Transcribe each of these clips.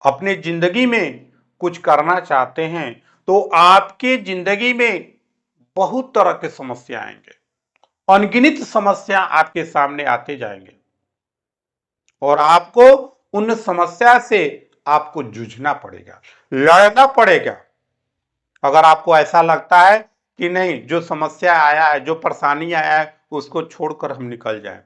अपनी जिंदगी में कुछ करना चाहते हैं तो आपके जिंदगी में बहुत तरह के समस्या आएंगे, अनगिनत समस्या आपके सामने आते जाएंगे और आपको उन समस्या से आपको जूझना पड़ेगा, लड़ना पड़ेगा। अगर आपको ऐसा लगता है कि नहीं, जो समस्या आया है, जो परेशानी आया है, उसको छोड़कर हम निकल जाएं,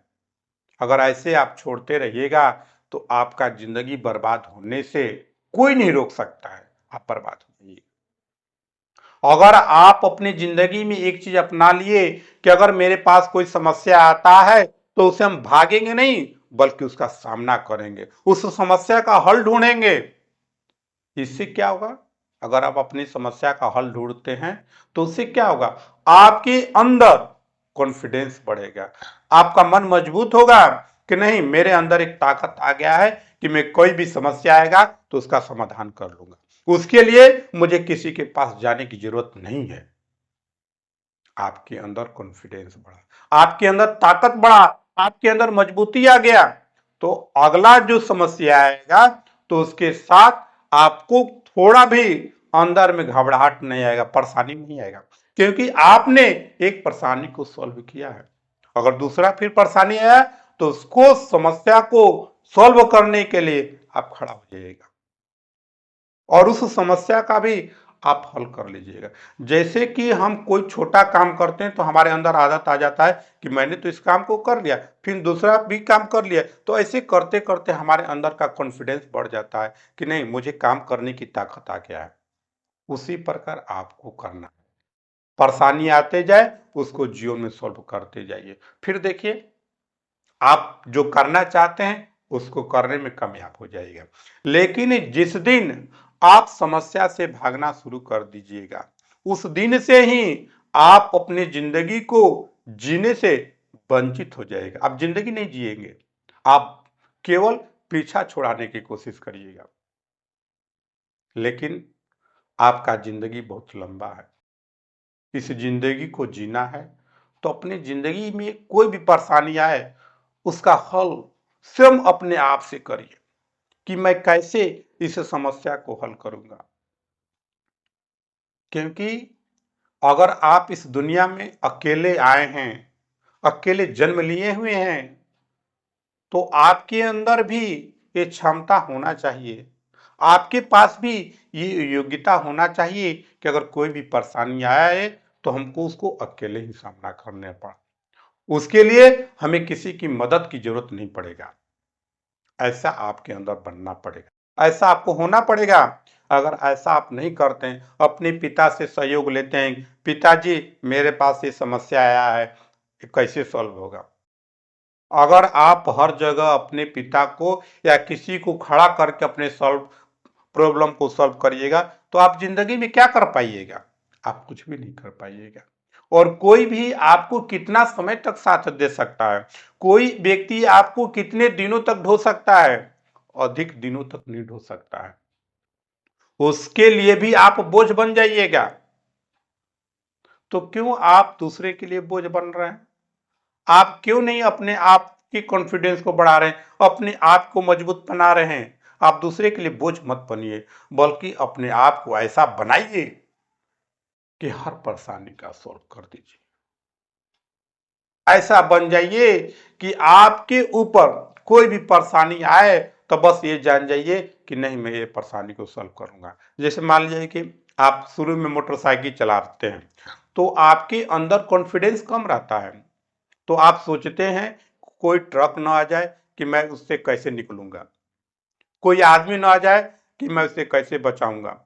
अगर ऐसे आप छोड़ते रहिएगा तो आपका जिंदगी बर्बाद होने से कोई नहीं रोक सकता है, आप बर्बाद हो जाइए। अगर आप अपनी जिंदगी में एक चीज अपना लिए कि अगर मेरे पास कोई समस्या आता है तो उसे हम भागेंगे नहीं, बल्कि उसका सामना करेंगे, उस समस्या का हल ढूंढेंगे। इससे क्या होगा, अगर आप अपनी समस्या का हल ढूंढते हैं तो उससे क्या होगा, आपके अंदर कॉन्फिडेंस बढ़ेगा, आपका मन मजबूत होगा कि नहीं, मेरे अंदर एक ताकत आ गया है कि मैं कोई भी समस्या आएगा तो उसका समाधान कर लूंगा, उसके लिए मुझे किसी के पास जाने की जरूरत नहीं है। आपके अंदर कॉन्फिडेंस बढ़ा, आपके अंदर ताकत बढ़ा, आपके अंदर मजबूती आ गया, तो अगला जो समस्या आएगा तो उसके साथ आपको थोड़ा भी अंदर में घबराहट नहीं आएगा, परेशानी नहीं आएगा, क्योंकि आपने एक परेशानी को सॉल्व किया है। अगर दूसरा फिर परेशानी आया तो उसको, समस्या को सॉल्व करने के लिए आप खड़ा हो जाइएगा और उस समस्या का भी आप हल कर लीजिएगा। जैसे कि हम कोई छोटा काम करते हैं तो हमारे अंदर आदत आ जाता है कि मैंने तो इस काम को कर लिया, फिर दूसरा भी काम कर लिया, तो ऐसे करते करते हमारे अंदर का कॉन्फिडेंस बढ़ जाता है कि नहीं, मुझे काम करने की ताकत आ गया है। उसी प्रकार आपको करना है, परेशानी आते जाए उसको जीवन में सॉल्व करते जाइए, फिर देखिए आप जो करना चाहते हैं उसको करने में कामयाब हो जाएगा। लेकिन जिस दिन आप समस्या से भागना शुरू कर दीजिएगा, उस दिन से ही आप अपनी जिंदगी को जीने से वंचित हो जाएगा, आप जिंदगी नहीं जिएंगे, आप केवल पीछा छुड़ाने की कोशिश करिएगा। लेकिन आपका जिंदगी बहुत लंबा है, इस जिंदगी को जीना है तो अपनी जिंदगी में कोई भी परेशानी आए उसका हल स्वयं अपने आप से करिए कि मैं कैसे इस समस्या को हल करूंगा। क्योंकि अगर आप इस दुनिया में अकेले आए हैं, अकेले जन्म लिए हुए हैं, तो आपके अंदर भी ये क्षमता होना चाहिए, आपके पास भी ये योग्यता होना चाहिए कि अगर कोई भी परेशानी आया है तो हमको उसको अकेले ही सामना करना पड़ा, उसके लिए हमें किसी की मदद की जरूरत नहीं पड़ेगा। ऐसा आपके अंदर बनना पड़ेगा, ऐसा आपको होना पड़ेगा। अगर ऐसा आप नहीं करते हैं, अपने पिता से सहयोग लेते हैं, पिताजी मेरे पास ये समस्या आया है, ये कैसे सॉल्व होगा। अगर आप हर जगह अपने पिता को या किसी को खड़ा करके अपने प्रॉब्लम को सॉल्व करिएगा तो आप जिंदगी में क्या कर पाइएगा, आप कुछ भी नहीं कर पाइएगा। और कोई भी आपको कितना समय तक साथ दे सकता है, कोई व्यक्ति आपको कितने दिनों तक ढो सकता है, अधिक दिनों तक नहीं ढो सकता है, उसके लिए भी आप बोझ बन जाइएगा। तो क्यों आप दूसरे के लिए बोझ बन रहे हैं, आप क्यों नहीं अपने आप की कॉन्फिडेंस को बढ़ा रहे हैं, अपने आप को मजबूत बना रहे हैं। आप दूसरे के लिए बोझ मत बनिए, बल्कि अपने आप को ऐसा बनाइए कि हर परेशानी का सॉल्व कर दीजिए, ऐसा बन जाइए कि आपके ऊपर कोई भी परेशानी आए तो बस ये जान जाइए कि नहीं, मैं ये परेशानी को सॉल्व करूंगा। जैसे मान लीजिए कि आप शुरू में मोटरसाइकिल चलाते हैं तो आपके अंदर कॉन्फिडेंस कम रहता है, तो आप सोचते हैं कोई ट्रक ना आ जाए कि मैं उससे कैसे निकलूंगा, कोई आदमी ना आ जाए कि मैं उससे कैसे बचाऊंगा।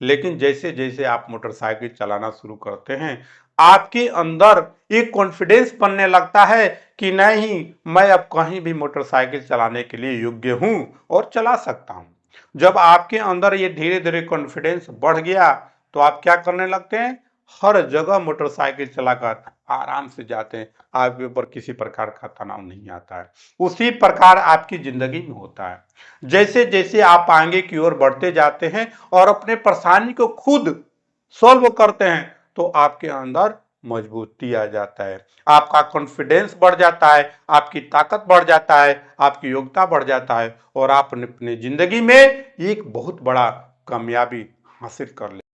लेकिन जैसे जैसे आप मोटरसाइकिल चलाना शुरू करते हैं, आपके अंदर एक कॉन्फिडेंस बनने लगता है कि नहीं, मैं अब कहीं भी मोटरसाइकिल चलाने के लिए योग्य हूं और चला सकता हूं। जब आपके अंदर ये धीरे धीरे कॉन्फिडेंस बढ़ गया तो आप क्या करने लगते हैं, हर जगह मोटरसाइकिल चलाकर आराम से जाते हैं, आपके ऊपर किसी प्रकार का तनाव नहीं आता है। उसी प्रकार आपकी जिंदगी में होता है, जैसे जैसे आप आगे की ओर बढ़ते जाते हैं और अपने परेशानी को खुद सॉल्व करते हैं तो आपके अंदर मजबूती आ जाता है, आपका कॉन्फिडेंस बढ़ जाता है, आपकी ताकत बढ़ जाता है, आपकी योग्यता बढ़ जाता है और आप अपनी जिंदगी में एक बहुत बड़ा कामयाबी हासिल कर लेते हैं।